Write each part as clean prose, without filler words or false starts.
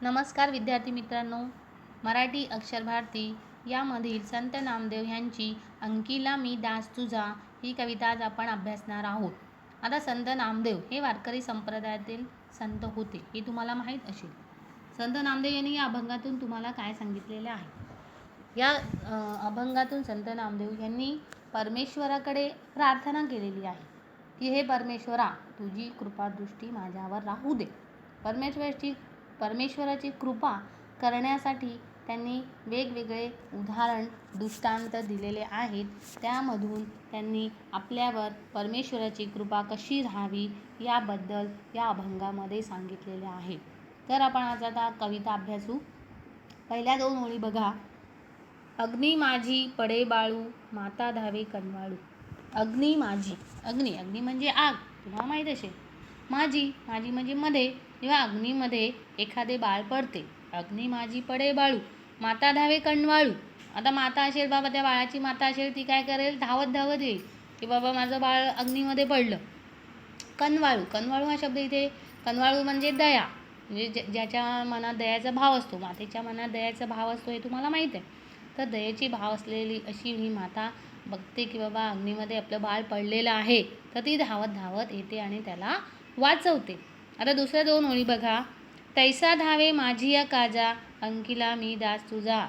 नमस्कार विद्यार्थी मित्रांनो, मराठी अक्षर भारती यामधील संत नामदेव यांची अंकीला मी दास तुझा ही कविता आज आपण अभ्यासणार आहोत. आता संत नामदेव हे वारकरी संप्रदायातील संत होते हे तुम्हाला माहीत असेल. संत नामदेव यांनी या अभंगातून तुम्हाला काय सांगितलेले आहे? या अभंगातून संत नामदेव यांनी परमेश्वराकडे प्रार्थना केलेली आहे की हे परमेश्वरा, तुझी कृपादृष्टी माझ्यावर राहू दे. परमेश्वराची कृपा करण्यासाठी त्यांनी वेगवेगळे उदाहरण दृष्टांत दिलेले आहेत. त्यामधून त्यांनी आपल्यावर परमेश्वराची कृपा कशी राहावी याबद्दल या अभंगामध्ये सांगितलेले आहे. तर आपण आज आता कविता अभ्यासू. पहिल्या 2 ओळी बघा. अग्नी माझी पडे बाळू, माता धावे कनवाळू. अग्नी माझी, अग्नी म्हणजे आग, तुम्हाला माहीत असेल. माझी म्हणजे मध्ये, जेव्हा अग्नीमध्ये एखादे बाळ पडते. अग्नी माझी पडे बाळू, माता धावे कनवाळू. आता माता असेल बाबा, त्या बाळाची माता असेल, ती काय करेल? धावत येईल की बाबा माझं बाळ अग्नीमध्ये पडलं. कनवाळू हा शब्द इथे, कनवाळू म्हणजे दया, म्हणजे ज्याच्या मनात दयाचा भाव असतो. मातेच्या मनात दयाचा भाव असतो हे तुम्हाला माहीत आहे. तर दयेची भाव असलेली अशी ही माता बघते की बाबा अग्नीमध्ये आपलं बाळ पडलेलं आहे, तर ती धावत येते आणि त्याला वाचवते. आता दुसऱ्या 2 ओळी बघा. तैसा धावे माझी या काजा, अंकीला मी दास तुझा.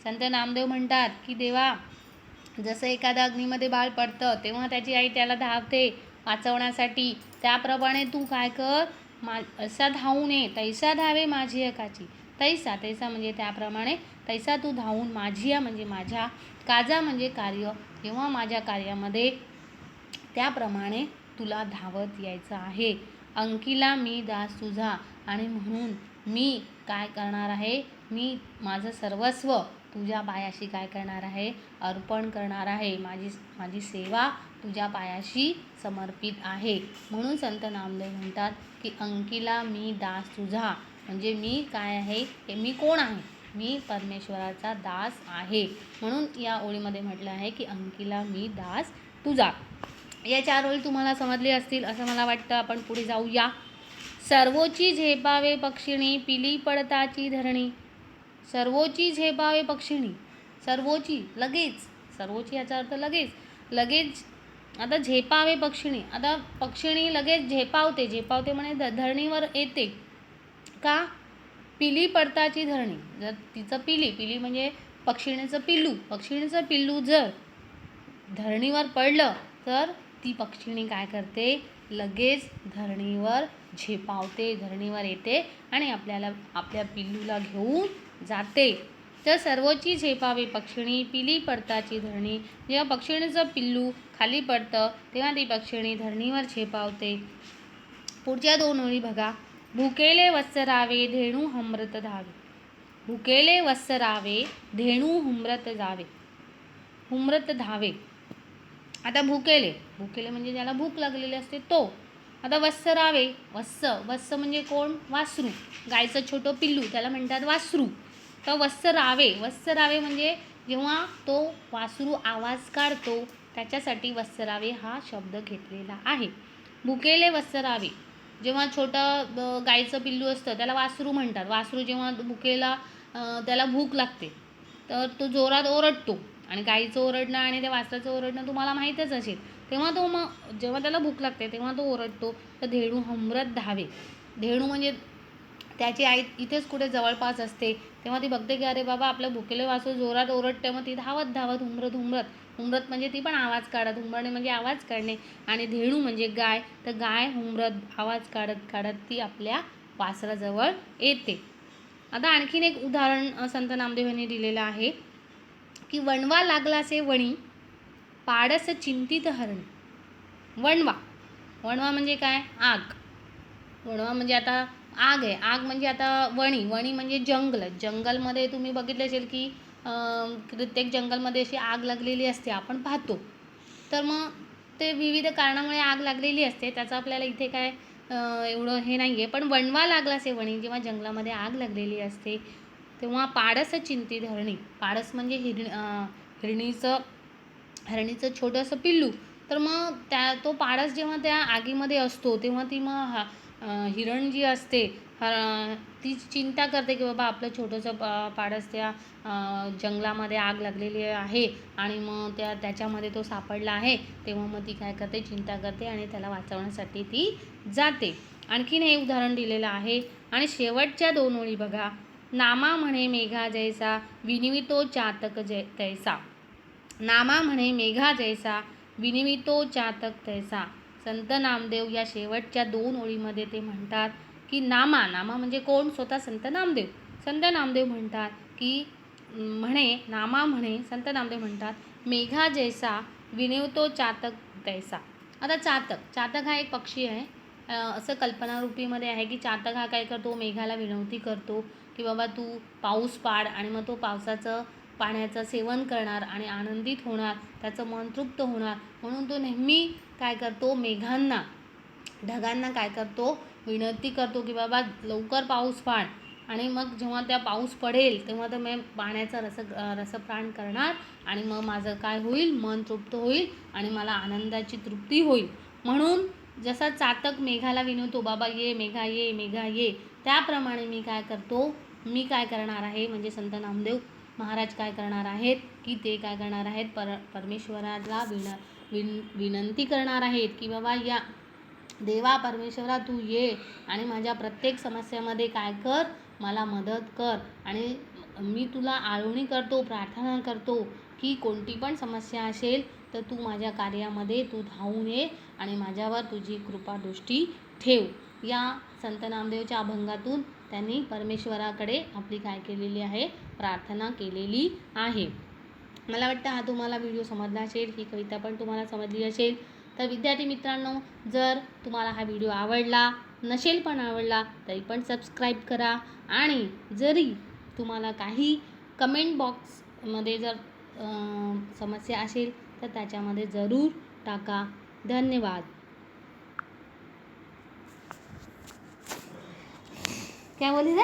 संत नामदेव म्हणतात की देवा, जसं एखादा अग्नीमध्ये बाळ पडतं तेव्हा त्याची आई त्याला धावते वाचवण्यासाठी, त्याप्रमाणे तू काय कर, असा धावून ये. तैसा धावे माझी या काजी. तैसा म्हणजे त्याप्रमाणे, तैसा तू धावून, माझी या म्हणजे माझ्या, काजा म्हणजे कार्य, जेव्हा माझ्या कार्यामध्ये त्याप्रमाणे तुला धावत यायचं आहे. अंकीला मी दास तुझा, आणि म्हणून मी काय करणार आहे, मी माझं सर्वस्व तुझ्या पायाशी काय करणार आहे, अर्पण करणार आहे. माझी सेवा तुझ्या पायाशी समर्पित आहे. म्हणून संत नामदेव म्हणतात की अंकीला मी दास तुझा, म्हणजे मी काय आहे, हे मी कोण आहे, मी परमेश्वराचा दास आहे. म्हणून या ओळीमध्ये म्हटलं आहे की अंकीला मी दास तुझा. या 4 ओळी तुम्हाला समजले असतील असं मला वाटतं. आपण पुढे जाऊया. सर्वोची झेपावे पक्षिणी, पिली पडताची धरणी. सर्वोची झेपावे पक्षिणी, सर्वोची लगेच, सर्वोची याचा अर्थ लगेच. आता झेपावे पक्षिणी, आता पक्षिणी लगेच झेपावते म्हणजे धरणीवर येते का? पिली पडताची धरणी, जर तिचं पिली म्हणजे पक्षिणीचं पिल्लू जर धरणीवर पडलं तर ती पक्षिणी काय करते, लगेच धरणीवर झेपावते, धरणीवर येते आणि आपल्या पिल्लूला घेऊन जाते. तर सर्वोची झेपावे पक्षिणी, पिली पडताची धरणी. जेव्हा पक्षिणीचं पिल्लू खाली पडतं तेव्हा ती पक्षिणी धरणीवर झेपावते. पुढच्या 2 ओळी बघा. भुकेले वत्सरावे, धेणू हमरत धावे. भुकेले वत्सरावे, धेणू हुमरत धावे. आता भुकेले म्हणजे ज्याला भूक लागलेली असते तो. आता वत्सरावे, वत्स म्हणजे कोण? वासरू, गायचं छोटं पिल्लू, त्याला म्हणतात वासरू. तर वत्सरावे म्हणजे जेव्हा तो वासरू आवाज काढतो त्याच्यासाठी वत्सरावे हा शब्द घेतलेला आहे. भुकेले वत्सरावे, जेव्हा छोटं गायचं पिल्लू असतं त्याला वासरू म्हणतात. वासरू जेव्हा भुकेला, त्याला भूक लागते तर तो जोरात ओरडतो, आणि गाईचं ओरडणं आणि त्या वासराचं ओरडणं तुम्हाला माहीतच असेल. तेव्हा तो जेव्हा त्याला भूक लागते तेव्हा तो ओरडतो. तर धेणू हमरत धावे. धेणू म्हणजे त्याची आई इथेच कुठे जवळपास असते, तेव्हा ती बघते की अरे बाबा आपलं भुकेले वासरू जोरात ओरडते, मग ती धावत हुमरत म्हणजे ती पण आवाज काढत, हुंबरणे म्हणजे आवाज काढणे, आणि धेणू म्हणजे गाय, तर गाय हुमरत आवाज काढत ती आपल्या वासराजवळ येते. आता आणखीन एक उदाहरण संत नामदेव यांनी दिलेलं आहे की वणवा लागलासे वणी, पाडस चिंतित हरणी. वणवा म्हणजे काय? आग. वणवा म्हणजे आता आग आहे. आग म्हणजे आता वणी म्हणजे जंगलमध्ये तुम्ही बघितले असेल की प्रत्येक जंगलमध्ये अशी आग लागलेली असते, आपण पाहतो. तर मग ते विविध कारणामुळे आग लागलेली असते, त्याचं आपल्याला इथे काय एवढं हे नाही आहे. पण वणवा लागलासे वणी, जेव्हा जंगलामध्ये आग लागलेली असते तेव्हा पाडस चिंतित हरणी. पाडस म्हणजे हरणीचं छोटंसं पिल्लू. तर मग तो पाडस जेव्हा त्या आगीमध्ये असतो तेव्हा ती मग हिरण जी असते ती चिंता करते की बाबा आपलं छोटंसं पाडस त्या जंगलामध्ये आग लागलेली आहे आणि मग त्याच्यामध्ये तो सापडला आहे. तेव्हा मग ती काय करते, चिंता करते आणि त्याला वाचवण्यासाठी ती जाते. आणखीन हे उदाहरण दिलेलं आहे. आणि शेवटच्या 2 ओळी बघा. नामा म्हणे मेघा जैसा विनिवितो चातक तैसा. नामा म्हणे मेघा जैसा विनिवितो चातक तैसा. संत नामदेव या शेवटच्या 2 ओळीमध्ये ते म्हणतात की नामा म्हणजे कोण? स्वतः संत नामदेव. संत नामदेव म्हणतात की नामा म्हणे संत नामदेव म्हणतात मेघा जैसा विनिवितो चातक तैसा. आता चातक हा एक पक्षी आहे. असं कल्पनारूपीमध्ये आहे की चातक हा काय करतो, मेघाला विनंती करतो की बाबा तू पाऊस पाड आणि मग तो पाण्याचं सेवन करणार आणि आनंदित होणार, त्याचं मन तृप्त होणार. म्हणून तो नेहमी काय करतो, मेघांना, ढगांना काय करतो, विनंती करतो की बाबा लवकर पाऊस पाड. आणि मग जेव्हा त्या पाऊस पडेल तेव्हा तर मी पाण्याचा रसपान करणार आणि मग माझं काय होईल, मन तृप्त होईल आणि मला आनंदाची तृप्ती होईल. म्हणून जसा चातक मेघाला विनवतो, बाबा ये मेघा ये, मेघा ये, त्याप्रमाणे मी काय करणार आहे, म्हणजे संत नामदेव महाराज काय करणार आहेत की ते काय करणार आहेत, परमेश्वराला विनंती करणार आहेत की बाबा या देवा परमेश्वरा तू ये आणि माझ्या प्रत्येक समस्यामध्ये काय कर, मला मदत कर. आणि मी तुला आळवणी करतो, प्रार्थना करतो की कोणती पण समस्या असेल तर तू माझ्या कार्यामध्ये तू धावून ये आणि माझ्यावर तुझी कृपादृष्टी ठेव. या संत नामदेवच्या अभंगातून त्यांनी परमेश्वराकडे आपली काय केलेली आहे, प्रार्थना केलेली आहे. मला वाटतं हा तुम्हाला व्हिडिओ समजला असेल, ही कविता पण तुम्हाला समजली असेल. तर विद्यार्थी मित्रांनो, जर तुम्हाला हा व्हिडिओ आवडला नसेल पण आवडला तरी पण सबस्क्राईब करा. आणि जरी तुम्हाला काही कमेंट बॉक्समध्ये जर समस्या असेल तर त्याच्यामध्ये जरूर टाका. धन्यवाद. क्या बोली रे?